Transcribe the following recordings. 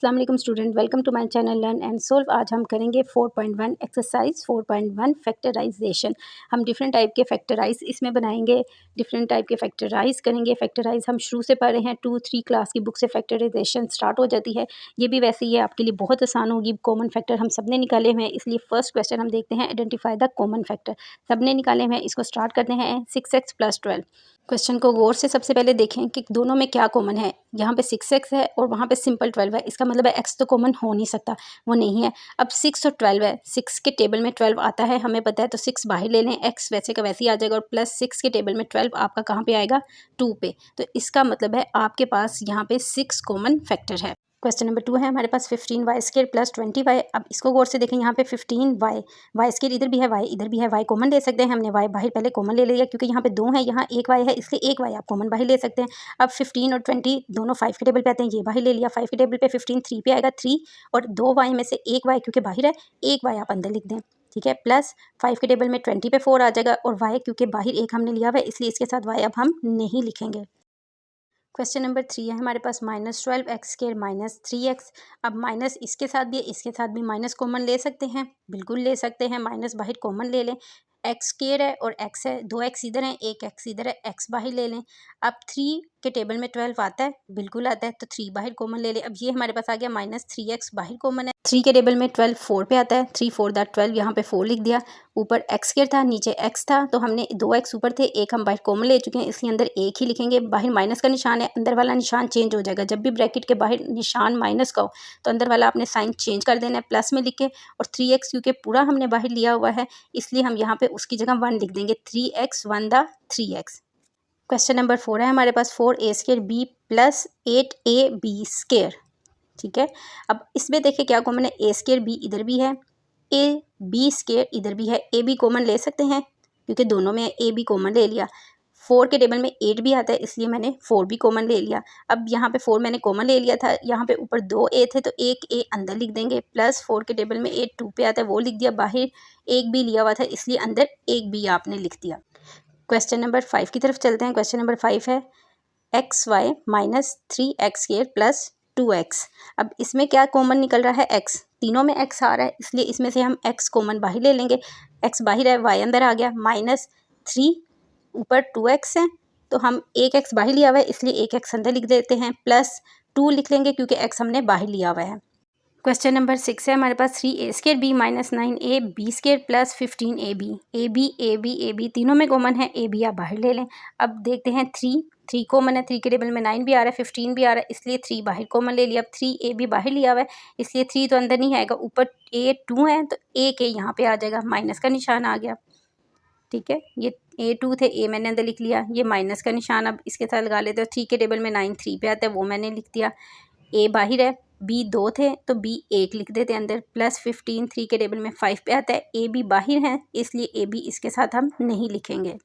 अस्सलाम वालेकुम student, welcome to my channel learn and solve. आज हम करेंगे 4.1 एक्सरसाइज 4.1 फैक्टराइजेशन। हम डिफरेंट टाइप के फैक्टराइज इसमें बनाएंगे, डिफरेंट टाइप के फैक्टराइज करेंगे। फैक्टराइज हम शुरू से पढ़ रहे हैं, 2-3 क्लास की बुक से फैक्टराइजेशन स्टार्ट हो जाती है। ये भी वैसे ही है, आपके लिए बहुत आसान होगी। कॉमन फैक्टर हम सब ने निकाले हुए हैं, इसलिए फर्स्ट क्वेश्चन हम देखते हैं, आइडेंटिफाई द कॉमन फैक्टर। सब ने निकाले हुए हैं, इसको स्टार्ट करते हैं। 6x + 12। क्वेश्चन को गौर से सबसे पहले देखें कि दोनों में क्या कॉमन है। यहाँ पे 6x है और वहाँ पे सिंपल 12 है, इसका मतलब है x तो कॉमन हो नहीं सकता, वो नहीं है। अब 6 और 12 है, 6 के टेबल में 12 आता है, हमें पता है, तो 6 बाहर ले लें, x वैसे का वैसे ही आ जाएगा और प्लस 6 के टेबल में 12 आपका कहाँ पे आएगा, 2 पे। तो इसका मतलब है आपके पास यहाँ पे 6 कॉमन फैक्टर है। क्वेश्चन नंबर 2 है हमारे पास 15y² + 20y। अब इसको गौर से देखें, यहाँ पे 15y, y² इधर भी है, y इधर भी है, y कॉमन ले सकते हैं। हमने y बाहर पहले कॉमन ले लिया क्योंकि यहाँ पे 2 है, यहाँ एक y है, इसलिए एक y आप कॉमन बाहर ले सकते हैं। अब 15 और 20 दोनों 5 के टेबल पे आते हैं, ये बाहर ले लिया। 5 के टेबल पे 15 3 पे आएगा, 3 और 2 y में से एक y क्योंकि बाहर है, एक y आप अंदर लिख दें, ठीक है। प्लस 5 के टेबल में 20 पे 4 आ जाएगा और y क्योंकि बाहर एक हमने लिया हुआ है, इसलिए इसके साथ y अब हम नहीं लिखेंगे। क्वेश्चन नंबर 3 है हमारे पास, -12x² - 3x। अब माइनस इसके साथ भी है, इसके साथ भी माइनस कॉमन ले सकते हैं, बिल्कुल ले सकते हैं। माइनस बाहर कॉमन ले लें, x² है और x है, 2x इधर है, एक x इधर है, x बाहर ले लें। अब 3 के टेबल में 12 आता है, बिल्कुल आता है, तो 3 बाहर कॉमन ले लें। अब ये हमारे पास आ गया -3x बाहर कॉमन है। 3 के टेबल में 12 4 पे आता है, 3 4 दा 12, यहाँ पे 4 लिख दिया। ऊपर x² था, नीचे x था, तो हमने 2x ऊपर थे, एक हम बाहर कॉमन ले चुके हैं, इसलिए अंदर एक ही लिखेंगे। बाहर माइनस का निशान है, अंदर वाला निशान चेंज हो जाएगा। जब भी ब्रैकेट के बाहर निशान माइनस का हो तो अंदर वाला आपने साइन चेंज कर देना है, प्लस में लिख के। और 3x क्योंकि पूरा हमने बाहर लिया हुआ है, इसलिए हम यहाँ पे उसकी जगह 1 लिख देंगे। 3x 1 दा 3x। क्वेश्चन नंबर 4 है हमारे पास, 4a² + 8ab²। ठीक है। अब इसमें देखिए क्या कॉमन है, a² इधर भी है, ab² इधर भी है, ए बी कॉमन ले सकते हैं क्योंकि दोनों में ए बी कॉमन ले लिया। 4 के टेबल में 8 भी आता है, इसलिए मैंने 4 भी कॉमन ले लिया। अब यहाँ पे 4 मैंने कॉमन ले लिया था, यहाँ पे ऊपर 2 a थे, तो एक a अंदर लिख देंगे। प्लस 4 के टेबल में 8 2 पे आता है, वो लिख दिया। बाहर एक भी लिया हुआ था, इसलिए अंदर एक भी आपने लिख दिया। क्वेश्चन नंबर 5 की तरफ चलते हैं। क्वेश्चन नंबर 5 है, xy - 3x² + 2x। अब इसमें क्या कॉमन निकल रहा है, x, तीनों में x आ रहा है, इसलिए इसमें से हम x कॉमन बाहर ले लेंगे। x बाहर है, y अंदर आ गया। -3 ऊपर 2x है, तो हम एक x बाहर लिया हुआ है, इसलिए एक x अंदर लिख देते हैं। प्लस 2 लिख लेंगे क्योंकि x हमने बाहर लिया हुआ है। क्वेश्चन नंबर 6 है हमारे पास, 3a² - 9ab² + 15ab। A B तीनों में कॉमन है, ए बी आप बाहर ले लें। अब देखते हैं 3 कॉमन है, 3 के टेबल में 9 भी आ रहा है, 15 भी आ रहा है, इसलिए 3 बाहर कॉमन ले लिया। अब 3ab बाहर लिया हुआ है, इसलिए 3 तो अंदर नहीं आएगा। ऊपर a 2 है, तो एक a यहाँ पे आ जाएगा, माइनस का निशान आ गया, ठीक है। ये a2 थे, a मैंने अंदर लिख लिया, ये माइनस का निशान अब इसके साथ लगा लेते हो। 3 के टेबल में 9 3 पे आता है, वो मैंने लिख दिया। a बाहर है, b 2 थे, तो b 1 लिख देते हैं अंदर। प्लस 15 3 के टेबल में 5 पे आता है, a b बाहर है, इसलिए a b इसके साथ हम नहीं लिखेंगे।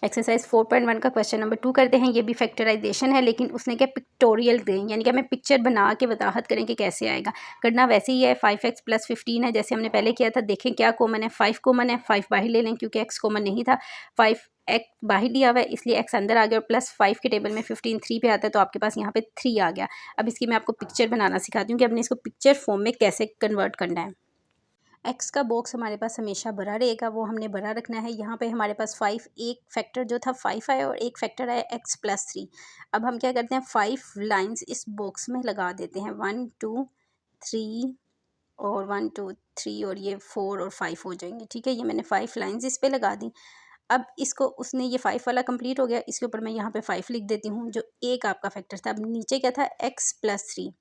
एक्सरसाइज 4.1 का क्वेश्चन नंबर 2 करते हैं। ये भी फैक्टराइजेशन है, लेकिन उसने क्या पिक्टोरियल दें, यानी कि हमें पिक्चर बना के वजाहत करें कि कैसे आएगा। करना वैसे ही है, 5x + 15 है, जैसे हमने पहले किया था। देखें क्या कॉमन है, 5 कॉमन है, 5 बाहर ले लें क्योंकि x कॉमन नहीं था। 5 x बाहर लिया हुआ है, इसलिए x अंदर आ गया, और प्लस 5 के टेबल में 15 3 पे आता है, तो आपके पास यहाँ पे 3 आ गया। अब इसकी मैं आपको पिक्चर बनाना सिखाती हूँ कि हमने इसको पिक्चर फॉर्म में कैसे कन्वर्ट करना है। एक्स का बॉक्स हमारे पास हमेशा बड़ा रहेगा, वो हमने बड़ा रखना है। यहाँ पे हमारे पास 5, एक फैक्टर जो था 5 आया और एक फैक्टर आया x + 3। अब हम क्या करते हैं, 5 लाइंस इस बॉक्स में लगा देते हैं, 1 2 3 और 1 2 3, और ये 4 और 5 हो जाएंगे, ठीक है। ये मैंने 5 लाइंस इस पे लगा दी। अब इसको उसने ये 5 वाला कंप्लीट हो गया, इसके ऊपर मैं यहाँ पे 5 लिख देती हूँ, जो एक आपका फैक्टर था। अब नीचे क्या था, x + 3।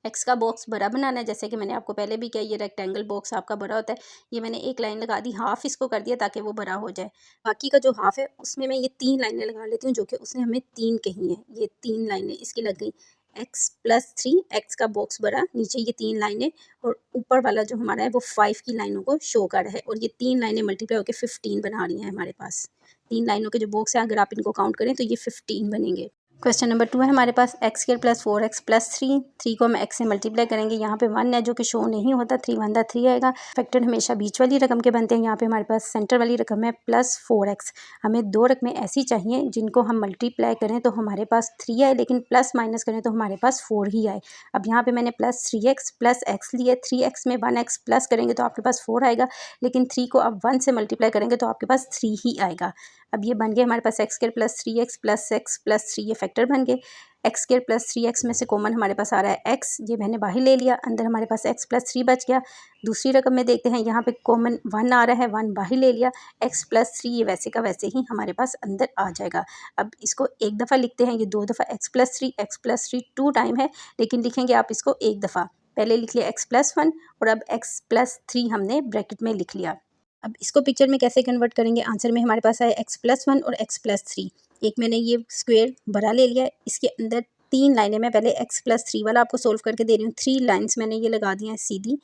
एक्स का बॉक्स बड़ा बनाना है, जैसे कि मैंने आपको पहले भी किया। ये रेक्टेंगल बॉक्स आपका बड़ा होता है, ये मैंने एक लाइन लगा दी, हाफ इसको कर दिया ताकि वो बड़ा हो जाए। बाकी का जो हाफ है उसमें मैं ये 3 लाइनें लगा लेती हूँ, जो कि उसने हमें 3 कही हैं। ये 3 लाइनें इसकी लग गई, x + 3, एक्स का बॉक्स बड़ा, नीचे ये 3 लाइनें, और ऊपर वाला जो हमारा है वो 5 की लाइनों को शो कर रहा है, और ये 3 लाइनें मल्टीप्लाई होकर 15 बना रही हैं हमारे पास। 3 लाइनों के जो बॉक्स है, अगर आप इनको काउंट करें तो ये 15 बनेंगे। क्वेश्चन नंबर 2 है हमारे पास x square plus 4x plus 3 को हम x से मल्टीप्लाई करेंगे। यहाँ पे 1 है जो कि शो नहीं होता, 3 1 3 आएगा। फैक्टर हमेशा बीच वाली रकम के बनते हैं। यहाँ पे हमारे पास सेंटर वाली रकम है प्लस 4x। हमें दो रकमें ऐसी चाहिए जिनको हम मल्टीप्लाई करें तो हमारे पास 3 आए, लेकिन प्लस माइनस करें तो हमारे पास 4 ही आए। अब यहाँ पे मैंने प्लस 3x प्लस x लिया। 3x में 1x प्लस करेंगे तो आपके पास 4 आएगा, लेकिन 3 को आप 1 से मल्टीप्लाई करेंगे तो आपके पास 3 ही आएगा। अब ये बन गए हमारे पास x square plus 3x plus x plus 3, ये फैक्टर बन गए। एक्स स्क्वायर प्लस 3x में से कॉमन हमारे पास आ रहा है x, ये मैंने बाहर ले लिया, अंदर हमारे पास x प्लस 3 बच गया। दूसरी रकम में देखते हैं, यहाँ पे कॉमन 1 आ रहा है, 1 बाहर ले लिया, x प्लस 3 ये वैसे का वैसे ही हमारे पास अंदर आ जाएगा। अब इसको एक दफ़ा लिखते हैं, ये दो दफ़ा x प्लस 3 टू टाइम है, लेकिन लिखेंगे आप इसको एक दफ़ा। पहले लिख लिया x प्लस 1 और अब x प्लस 3 हमने ब्रैकेट में लिख लिया। अब इसको पिक्चर में कैसे कन्वर्ट करेंगे, आंसर में हमारे पास आया x प्लस 1 और x प्लस 3। एक मैंने ये स्क्वायर बड़ा ले लिया, इसके अंदर 3 लाइनें, मैं पहले x प्लस 3 वाला आपको सोल्व करके दे रही हूँ। 3 लाइन्स मैंने ये लगा दी हैं सीधी,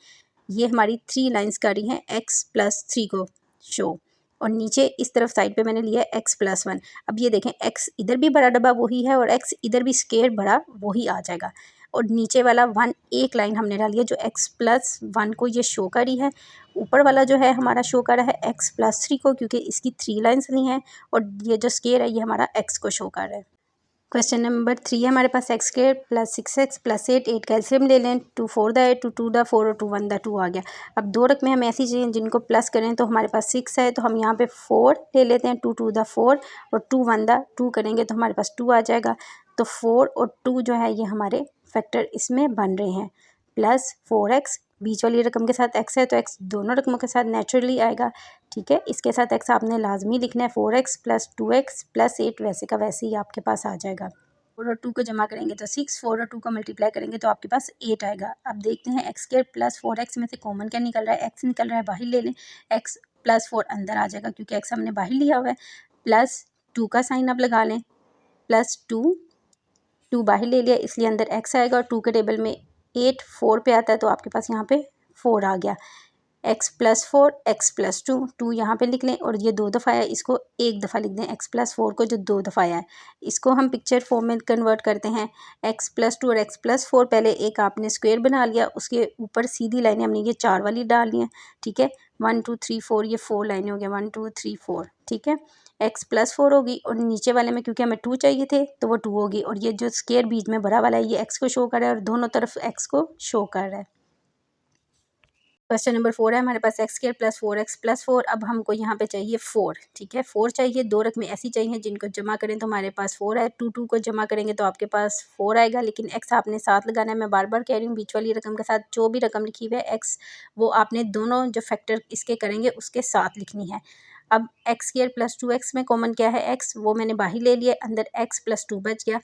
ये हमारी 3 लाइन्स कर रही हैं x प्लस 3 को शो, और नीचे इस तरफ साइड पे मैंने लिया है x प्लस 1। अब ये देखें, x इधर भी बड़ा डब्बा वही है और x इधर भी स्क्वायर बड़ा वही आ जाएगा, और नीचे वाला 1 एक लाइन हमने डाली है जो x प्लस 1 को ये शो करी है। ऊपर वाला जो है हमारा शो कर रहा है x प्लस 3 को, क्योंकि इसकी 3 लाइन्स नहीं है, और ये जो स्क्वायर है ये हमारा x को शो कर रहा है। क्वेश्चन नंबर 3 है हमारे पास x square plus 6x plus 8 का एलसीएम ले लें। 2 4 द 8, 2 2 द 4 और 2 1 द 2 आ गया। अब दो रकमें हमें ऐसी चाहिए जिनको प्लस करें तो हमारे पास 6 है, तो हम यहाँ पे 4 ले लेते हैं। 2 2 द 4 और 2 1 द 2 करेंगे तो हमारे पास 2 आ जाएगा। तो 4 और 2 जो है ये हमारे फैक्टर इसमें बन रहे हैं। प्लस 4x, बीच वाली रकम के साथ x है तो x दोनों रकमों के साथ नेचुरली आएगा, ठीक है। इसके साथ x आपने लाजमी लिखना है। 4x प्लस 2x प्लस 8 वैसे का वैसे ही आपके पास आ जाएगा। 4 और 2 को जमा करेंगे तो 6, 4 और 2 को मल्टीप्लाई करेंगे तो आपके पास 8 आएगा। अब देखते हैं एक्स स्क्वायर प्लस 4x में से कॉमन क्या निकल रहा है। x निकल रहा है, बाहर ले लें, x प्लस 4 अंदर आ जाएगा क्योंकि x हमने बाहर लिया हुआ है। प्लस 2 का साइन अब लगा लें, प्लस 2 बाहर ले लिया इसलिए अंदर x आएगा, और 2 के टेबल में 8 4 पे आता है तो आपके पास यहाँ पे 4 आ गया। x प्लस 4 x प्लस 2 यहाँ पे लिख लें, और ये 2 दफ़ा है, इसको एक दफ़ा लिख दें। x प्लस 4 को जो 2 दफ़ा आया है इसको हम पिक्चर फॉर्म में कन्वर्ट करते हैं। x प्लस 2 और x प्लस 4, पहले एक आपने स्क्वायर बना लिया, उसके ऊपर सीधी लाइनें हमने ये 4 वाली डाल ली हैं, ठीक है। 1 2 3 4 ये 4 लाइनें हो गया, 1 2 3 4, ठीक है। x प्लस 4 होगी, और नीचे वाले में क्योंकि हमें 2 चाहिए थे तो वो 2 होगी, और ये जो स्क्वायर बीच में बड़ा वाला है ये x को शो कर रहा है और दोनों तरफ x को शो कर रहा है। क्वेश्चन नंबर 4 है हमारे पास x square plus 4x plus 4। अब हमको यहाँ पे चाहिए 4, ठीक है। 4 चाहिए, दो रकमें ऐसी चाहिए जिनको जमा करें तो हमारे पास 4 है। 2 2 को जमा करेंगे तो आपके पास 4 आएगा, लेकिन x आपने साथ लगाना है। मैं बार बार कह रही हूँ, बीच वाली रकम के साथ जो भी रकम लिखी हुई है x, वो आपने दोनों जो फैक्टर इसके करेंगे उसके साथ लिखनी है। अब एक्स स्क्वायर प्लस 2x में कॉमन क्या है x, वो मैंने बाहर ले लिया, अंदर x प्लस 2 बच गया।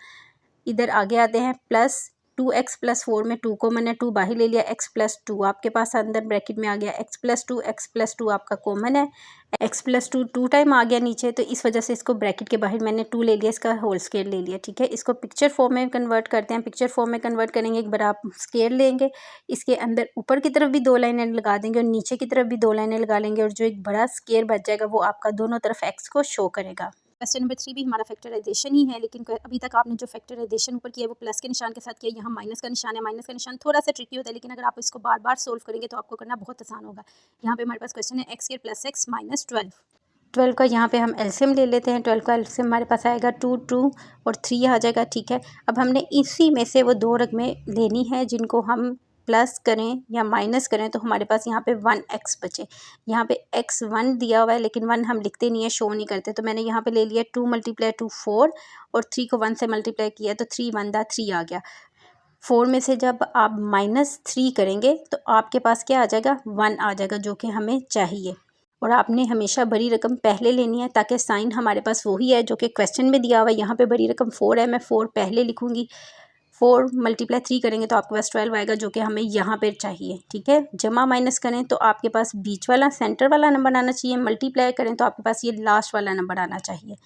इधर आगे आते हैं, प्लस 2x प्लस 4 में 2 को मैंने 2 बाहर ले लिया, x प्लस 2 आपके पास अंदर ब्रैकेट में आ गया। x प्लस 2 आपका कॉमन है, x प्लस 2 टाइम आ गया नीचे, तो इस वजह से इसको ब्रैकेट के बाहर मैंने 2 ले लिया, इसका होल स्क्वायर ले लिया, ठीक है। इसको पिक्चर फॉर्म में कन्वर्ट करते हैं। पिक्चर फॉर्म में कन्वर्ट करेंगे, एक बार आप स्क्वायर लेंगे, इसके अंदर ऊपर की तरफ भी 2 लाइनें लगा देंगे और नीचे की तरफ भी 2 लाइनें लगा लेंगे, और जो एक बड़ा स्क्वायर बच जाएगा वो आपका दोनों तरफ x को शो करेगा। क्वेश्चन नंबर 3 भी हमारा फैक्टराइजेशन ही है, लेकिन अभी तक आपने जो फैक्टराइजेशन ऊपर किया है वो प्लस के निशान के साथ किया, यहाँ माइनस का निशान है। माइनस का निशान थोड़ा सा ट्रिकी होता है, लेकिन अगर आप इसको बार बार सोल्व करेंगे तो आपको करना बहुत आसान होगा। यहाँ पे हमारे पास क्वेश्चन है x square plus x minus 12 का यहाँ पे हम एलसीएम ले लेते हैं। 12 का एलसीएम हमारे पास आएगा 2 2 और 3 आ जाएगा, ठीक है। अब हमने इसी में से वो दो रकमें लेनी है जिनको हम प्लस करें या माइनस करें तो हमारे पास यहाँ पे 1x बचे। यहाँ पे x 1 दिया हुआ है, लेकिन 1 हम लिखते नहीं है, शो नहीं करते, तो मैंने यहाँ पे ले लिया 2 × 2 4 और 3 को 1 से मल्टीप्लाई किया तो 3 1 दा 3 आ गया। 4 में से जब आप -3 करेंगे तो आपके पास क्या आ जाएगा, 1 आ जाएगा, जो कि हमें चाहिए। और आपने हमेशा बड़ी रकम पहले लेनी है ताकि साइन हमारे पास वही है जो कि क्वेश्चन में दिया हुआ है। यहाँ पे बड़ी रकम 4 है, मैं 4 पहले लिखूँगी। 4 × 3 करेंगे तो आपके पास 12 आएगा, जो कि हमें यहाँ पे चाहिए, ठीक है। जमा माइनस करें तो आपके पास बीच वाला सेंटर वाला नंबर आना चाहिए, मल्टीप्लाई करें तो आपके पास ये लास्ट वाला नंबर आना चाहिए।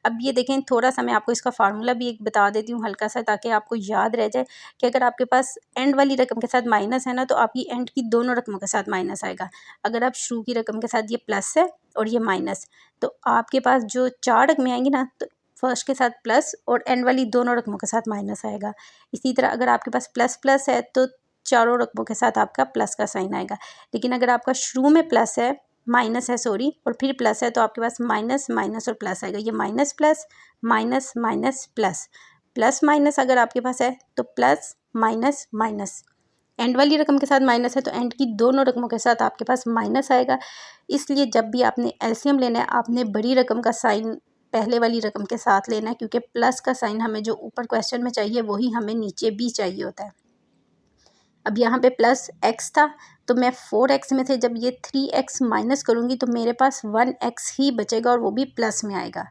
अब ये देखें, थोड़ा सा मैं आपको इसका फार्मूला भी एक बता देती हूँ हल्का सा, ताकि आपको याद रह जाए कि अगर आपके पास एंड वाली रकम के साथ माइनस है ना, तो आपकी एंड की दोनों रकमों के साथ माइनस आएगा। अगर आप शुरू की रकम के साथ ये प्लस है और ये माइनस, तो आपके पास जो 4 रकमें आएंगी ना, तो फर्स्ट के साथ प्लस और एंड वाली दोनों रकमों के साथ माइनस आएगा। इसी तरह अगर आपके पास प्लस प्लस है तो चारों रकमों के साथ आपका प्लस का साइन आएगा। लेकिन अगर आपका शुरू में प्लस है, माइनस है सॉरी, और फिर प्लस है तो आपके पास माइनस माइनस और प्लस आएगा। ये minus plus minus minus plus, plus minus अगर आपके पास है तो प्लस माइनस माइनस। एंड वाली रकम के साथ माइनस है तो एंड की दोनों रकमों के साथ आपके पास माइनस आएगा। इसलिए जब भी आपने एलसीएम लेना है आपने बड़ी रकम का साइन पहले वाली रकम के साथ लेना है, क्योंकि प्लस का साइन हमें जो ऊपर क्वेश्चन में चाहिए वही हमें नीचे भी चाहिए होता है। अब यहाँ पे प्लस एक्स था तो मैं 4x में से जब ये 3x माइनस करूँगी तो मेरे पास 1x ही बचेगा और वो भी प्लस में आएगा।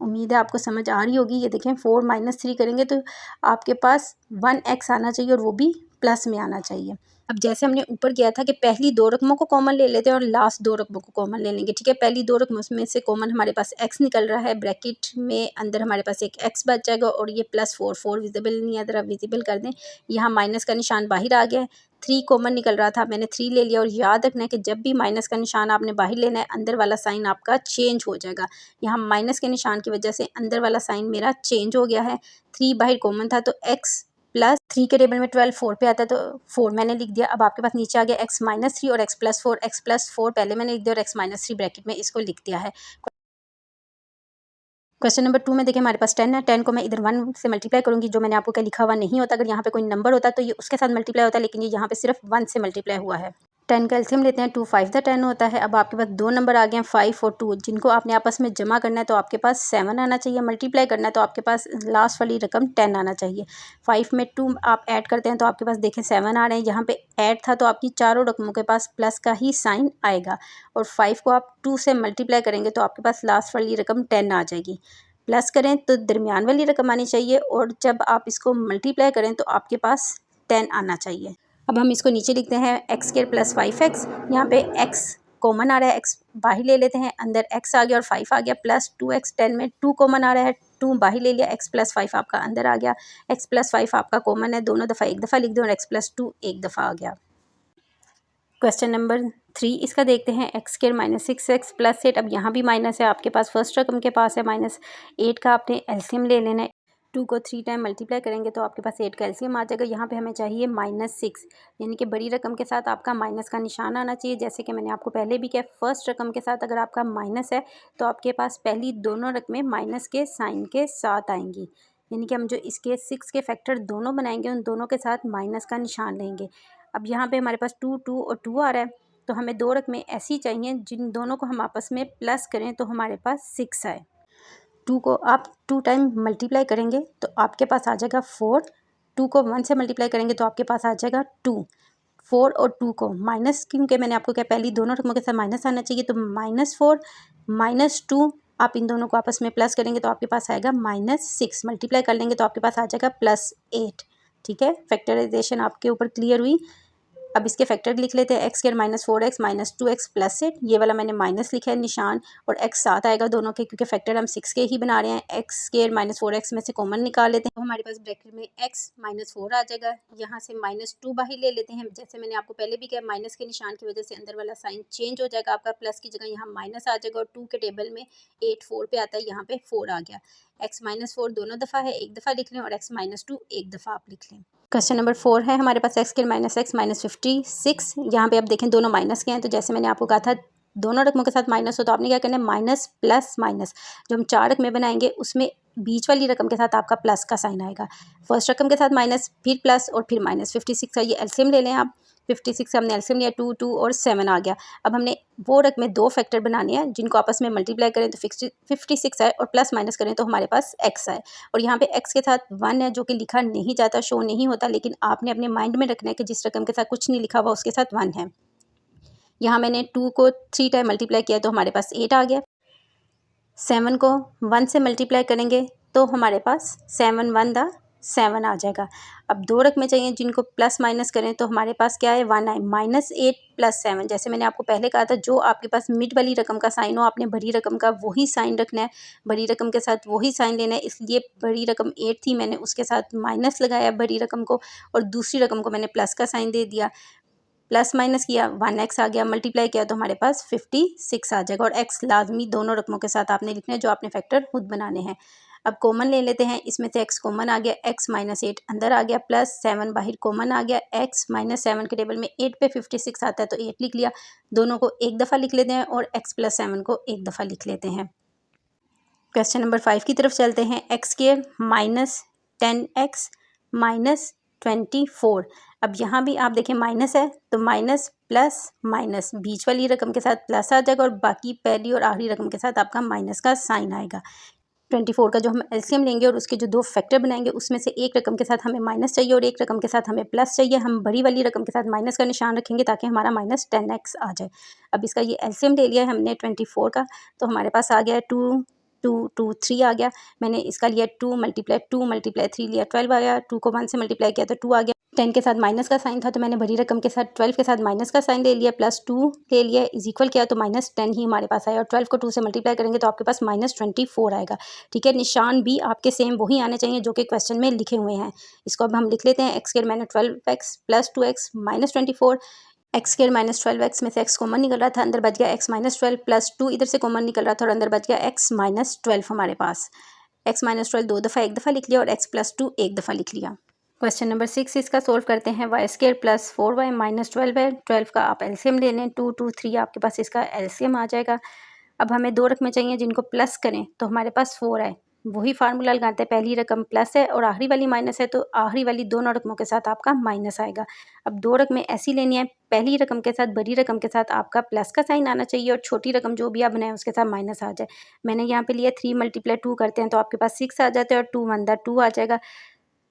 उम्मीद है आपको समझ आ रही होगी। ये देखें 4 - 3 करेंगे तो आपके पास 1x आना चाहिए और वो भी प्लस में आना चाहिए। अब जैसे हमने ऊपर किया था कि पहली दो रकमों को कॉमन ले लेते हैं और लास्ट दो रकमों को कॉमन ले लेंगे। ठीक है, पहली दो रकमों में से कॉमन हमारे पास x निकल रहा है, ब्रैकेट में अंदर हमारे पास एक x बच जाएगा और ये +4 विजिबल नहीं है, अगर आप विजिबल कर दें। यहाँ माइनस का निशान बाहर आ गया है, 3 कॉमन निकल रहा था, मैंने 3 ले लिया। और याद रखना है कि जब भी माइनस का निशान आपने बाहर लेना है अंदर वाला साइन आपका चेंज हो जाएगा। यहाँ माइनस के निशान की वजह से अंदर वाला साइन मेरा चेंज हो गया है। 3 बाहर कॉमन था तो x +3 के टेबल में 12 4 पे आता है तो 4 मैंने लिख दिया। अब आपके पास नीचे आ गया x - 3 और x +4, x +4 पहले मैंने लिख दिया और x - 3 ब्रैकेट में इसको लिख दिया है। क्वेश्चन नंबर 2 में देखिए हमारे पास 10 है। 10 को मैं इधर 1 से मल्टीप्लाई करूँगी, जो मैंने आपको क्या लिखा हुआ नहीं होता। अगर यहाँ पे कोई नंबर होता तो ये उसके साथ मल्टीप्लाई होता, लेकिन ये यहाँ पे सिर्फ 1 से मल्टीप्लाई हुआ है। 10 का एलसीएम लेते हैं, 2 5 द 10 होता है। अब आपके पास दो नंबर आ गए हैं 5 और 2, जिनको आपने आपस में जमा करना है तो आपके पास 7 आना चाहिए। मल्टीप्लाई करना है तो आपके पास लास्ट वाली रकम 10 आना चाहिए। 5 में 2 आप ऐड करते हैं तो आपके पास देखें 7 आ रहे हैं। यहाँ पे ऐड था तो आपकी चारों रकमों के पास प्लस का ही साइन आएगा। और 5 को आप 2 से मल्टीप्लाई करेंगे तो आपके पास लास्ट वाली रकम 10 आ जाएगी। प्लस करें तो दरमियान वाली रकम आनी चाहिए और जब आप इसको मल्टीप्लाई करें तो आपके पास 10 आना चाहिए। अब हम इसको नीचे लिखते हैं x² + 5x। यहाँ पे x कॉमन आ रहा है, x बाहर ले लेते हैं, अंदर x आ गया और 5 आ गया, प्लस 2x। 10 में 2 कॉमन आ रहा है, 2 बाहर ले लिया, x + 5 आपका अंदर आ गया। x + 5 आपका कॉमन है, दोनों दफ़ा एक दफ़ा लिख दो और x + 2 एक दफ़ा आ गया। क्वेश्चन नंबर 3 इसका देखते हैं, x² - 6x + 8। अब यहाँ भी माइनस है, आपके पास फर्स्ट रकम के पास है -8 का आपने एलसीएम ले लेना है। 2 को 3 टाइम मल्टीप्लाई करेंगे तो आपके पास 8 का एलसीएम आ जाएगा। यहाँ पे हमें चाहिए -6, यानी कि बड़ी रकम के साथ आपका माइनस का निशान आना चाहिए। जैसे कि मैंने आपको पहले भी किया, फर्स्ट रकम के साथ अगर आपका माइनस है तो आपके पास पहली दोनों रकमें माइनस के साइन के साथ आएंगी, यानी कि हम जो इसके 6 के फैक्टर दोनों बनाएंगे उन दोनों के साथ माइनस का निशान लेंगे। अब यहाँ पे हमारे पास 2 2 और 2 आ रहा है तो हमें दो रकमें ऐसी चाहिए जिन दोनों को हम आपस में प्लस करें तो हमारे पास 6 आए। 2 को आप 2 टाइम मल्टीप्लाई करेंगे तो आपके पास आ जाएगा 4। 2 को 1 से मल्टीप्लाई करेंगे तो आपके पास आ जाएगा 2। 4 और 2 को माइनस, क्योंकि मैंने आपको क्या पहली दोनों रकमों के साथ माइनस आना चाहिए, तो -4 - 2 आप इन दोनों को आपस में प्लस करेंगे तो आपके पास आएगा -6। मल्टीप्लाई कर लेंगे तो आपके पास आ जाएगा +8। ठीक है, फैक्टराइजेशन आपके ऊपर क्लियर हुई। अब इसके फैक्टर लिख लेते हैं, x² - 4x - 2x + 8। ये वाला मैंने माइनस लिखा है निशान, और x साथ आएगा दोनों के, क्योंकि फैक्टर हम 6 के ही बना रहे हैं। x² - 4x में से कॉमन निकाल लेते हैं तो हमारे पास ब्रैकेट में x - 4 आ जाएगा। यहाँ से -2 बाहर ले लेते हैं। जैसे मैंने आपको पहले भी किया, माइनस के निशान की वजह से अंदर वाला साइन चेंज हो जाएगा, आपका प्लस की जगह यहाँ माइनस आ जाएगा। और 2 के टेबल में 8 4 पे आता है, यहाँ पे 4 आ गया। x - 4 दोनों दफ़ा है, एक दफ़ा लिख लें, और x - 2 एक दफ़ा आप लिख लें। क्वेश्चन नंबर 4 है हमारे पास, x² - x - 56। यहाँ पे अब देखें दोनों माइनस के हैं, तो जैसे मैंने आपको कहा था दोनों रकमों के साथ माइनस हो तो आपने क्या करना है, माइनस प्लस माइनस। जो हम 4 रकमें बनाएंगे उसमें बीच वाली रकम के साथ आपका प्लस का साइन आएगा। फर्स्ट रकम के साथ माइनस, फिर प्लस और फिर माइनस। 56 का ये एलसीएम ले लें आप। 56 हमने एलसीएम लिया, 2 2 और 7 आ गया। अब हमने वो रकमें दो फैक्टर बनाने हैं जिनको आपस में मल्टीप्लाई करें तो 56 आए और प्लस माइनस करें तो हमारे पास x आए। और यहाँ पे x के साथ 1 है जो कि लिखा नहीं जाता, शो नहीं होता, लेकिन आपने अपने माइंड में रखना है कि जिस रकम के साथ कुछ नहीं लिखा हुआ उसके साथ 1 है। यहाँ मैंने 2 को 3 टाइम मल्टीप्लाई किया तो हमारे पास 8 आ गया। 7 को 1 से मल्टीप्लाई करेंगे तो हमारे पास 7 1 दा 7 आ जाएगा। अब दो रकमें चाहिए जिनको प्लस माइनस करें तो हमारे पास क्या है, 1 आए। -8 + 7, जैसे मैंने आपको पहले कहा था जो आपके पास मिड वाली रकम का साइन हो आपने बड़ी रकम का वही साइन रखना है, बड़ी रकम के साथ वही साइन लेना है। इसलिए बड़ी रकम 8 थी, मैंने उसके साथ माइनस लगाया बड़ी रकम को, और दूसरी रकम को मैंने प्लस का साइन दे दिया। प्लस माइनस किया, 1x आ गया, मल्टीप्लाई किया तो हमारे पास 56 आ जाएगा। और x लाजमी दोनों रकमों के साथ आपने लिखना है जो आपने फैक्टर खुद बनाने हैं। अब कॉमन ले लेते हैं, इसमें से x कॉमन आ गया, x माइनस 8 अंदर आ गया, प्लस 7 बाहर कॉमन आ गया, x माइनस 7 के टेबल में 8 पे 56 आता है तो 8 लिख लिया। दोनों को एक दफ़ा लिख लेते हैं और x प्लस 7 को एक दफ़ा लिख लेते हैं। क्वेश्चन नंबर 5 की तरफ चलते हैं। X square minus 10x minus 24। अब यहाँ भी आप देखें माइनस है तो माइनस प्लस माइनस बीच वाली रकम के साथ प्लस आ जाएगा और बाकी पहली और आखिरी रकम के साथ आपका माइनस का साइन आएगा। 24 का जो हम एलसीएम लेंगे और उसके जो दो फैक्टर बनाएंगे उसमें से एक रकम के साथ हमें माइनस चाहिए और एक रकम के साथ हमें प्लस चाहिए। हम बड़ी वाली रकम के साथ माइनस का निशान रखेंगे ताकि हमारा माइनस 10x आ जाए। अब इसका ये एलसीएम ले लिया है हमने 24 का, तो हमारे पास आ गया है 2 2 2 3 आ गया। मैंने इसका लिया 2 मल्टीप्लाई 3 लिया 12 आ गया। 2 को 1 से मल्टीप्लाई किया तो 2 आ गया। 10 के साथ माइनस का साइन था तो मैंने बड़ी रकम के साथ 12 के साथ माइनस का साइन ले लिया, प्लस 2 ले लिया, इज इक्वल किया तो माइनस 10 ही हमारे पास आया और 12 को 2 से मल्टीप्लाई करेंगे तो आपके पास माइनस 24 आएगा। ठीक है, निशान भी आपके सेम वही आने चाहिए जो कि क्वेश्चन में लिखे हुए हैं। इसको अब हम लिख लेते हैं। X square minus 12x plus 2x minus 24। X square minus 12x में से x कॉमन निकल रहा था, अंदर बच गया x माइनस 12 प्लस 2 इधर से कॉमन निकल रहा था और अंदर बच गया x माइनस 12 हमारे पास। x माइनस 12 दो दफ़ा एक दफ़ा लिख लिया और x प्लस 2 एक दफ़ा लिख लिया। क्वेश्चन नंबर 6 इसका सोल्व करते हैं। Y square plus 4y minus 12 है। 12 का आप एलसीएम ले लें, 2 2 3 आपके पास इसका एलसीएम आ जाएगा। अब हमें दो रकमें चाहिए जिनको प्लस करें तो हमारे पास 4 है, वही फार्मूला लगाते हैं। पहली रकम प्लस है और आखिरी वाली माइनस है तो आखिरी वाली दोनों रकमों के साथ आपका माइनस आएगा। अब दो रकमें ऐसी लेनी है, पहली रकम के साथ बड़ी रकम के साथ आपका प्लस का साइन आना चाहिए और छोटी रकम जो भी आप बनाए उसके साथ माइनस आ जाए। मैंने यहाँ पे लिया 3 मल्टीप्लाई 2 करते हैं तो आपके पास 6 आ जाते हैं और 2 अंदर 2 आ जाएगा।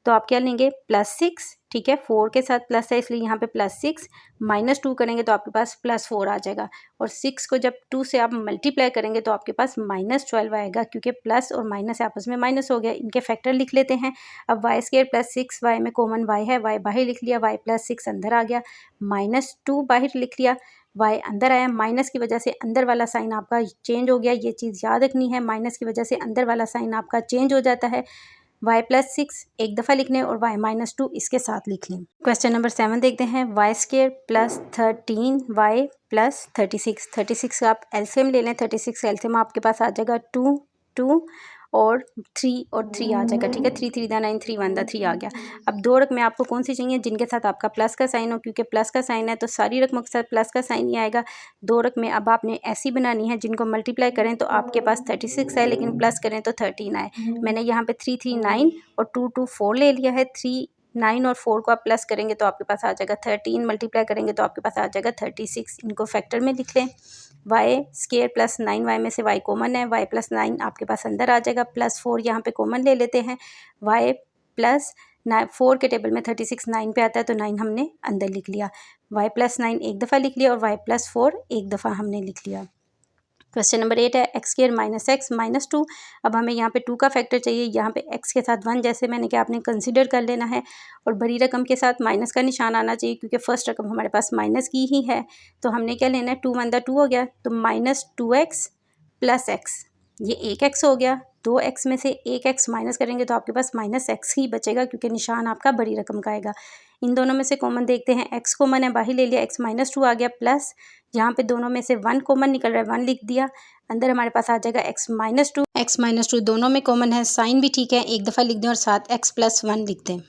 तो आप क्या लेंगे +6, ठीक है, 4 के साथ प्लस है इसलिए यहाँ पे +6 माइनस 2 करेंगे तो आपके पास +4 आ जाएगा और 6 को जब 2 से आप मल्टीप्लाई करेंगे तो आपके पास -12 आएगा क्योंकि प्लस और माइनस आपस में माइनस हो गया। इनके फैक्टर लिख लेते हैं। अब वाई स्क्वायर प्लस 6y में कॉमन y है, y बाहर लिख लिया, y प्लस 6 अंदर आ गया, -2 बाहर लिख लिया, y अंदर आया। माइनस की वजह से अंदर वाला साइन आपका चेंज हो गया, ये चीज़ याद रखनी है। माइनस की वजह से अंदर वाला साइन आपका चेंज हो जाता है। y प्लस 6 एक दफ़ा लिख लें और y माइनस 2 इसके साथ लिख लें। क्वेश्चन नंबर 7 देखते हैं। Y square plus 13y plus 36 का आप एलसीएम ले लें। 36 का एलसीएम आपके पास आ जाएगा 2 2 और 3 आ जाएगा। ठीक है, 3 3 दा 9, 3 1 दा 3 आ गया। अब दो रकमें आपको कौन सी चाहिए जिनके साथ आपका प्लस का साइन हो, क्योंकि प्लस का साइन है तो सारी रकमों के साथ प्लस का साइन ही आएगा। दो रकमें अब आपने ऐसी बनानी है जिनको मल्टीप्लाई करें तो आपके पास 36 है लेकिन प्लस करें तो 13 आए। मैंने यहाँ पे 3 3 9 और 2 2 4 ले लिया है। 3 9 और 4 को आप प्लस करेंगे तो आपके पास आ जाएगा 13, मल्टीप्लाई करेंगे तो आपके पास आ जाएगा 36। इनको फैक्टर में लिख लें। वाई स्क्वायर प्लस 9y में से y कॉमन है, y प्लस 9 आपके पास अंदर आ जाएगा, प्लस 4 यहाँ पे कॉमन ले लेते हैं। y प्लस 4 के टेबल में 36 9 पे आता है तो 9 हमने अंदर लिख लिया। y प्लस 9 एक दफ़ा लिख लिया और y प्लस 4 एक दफ़ा हमने लिख लिया। क्वेश्चन नंबर 8 है। X square minus x minus 2। अब हमें यहाँ पे 2 का फैक्टर चाहिए। यहाँ पे x के साथ 1 जैसे मैंने क्या आपने कंसीडर कर लेना है और बड़ी रकम के साथ माइनस का निशान आना चाहिए क्योंकि फर्स्ट रकम हमारे पास माइनस की ही है। तो हमने क्या लेना है, 2 1 दा 2 हो गया तो -2x प्लस x, ये 1x हो गया। 2x में से 1x माइनस करेंगे तो आपके पास -x ही बचेगा क्योंकि निशान आपका बड़ी रकम का आएगा। इन दोनों में से कॉमन देखते हैं। x कॉमन है, बाहर ले लिया, x माइनस 2 आ गया, प्लस यहाँ पे दोनों में से 1 कॉमन निकल रहा है, 1 लिख दिया। अंदर हमारे पास आ जाएगा x माइनस 2 दोनों में कॉमन है, साइन भी ठीक है, एक दफ़ा लिख दें और साथ x प्लस 1 लिख दें।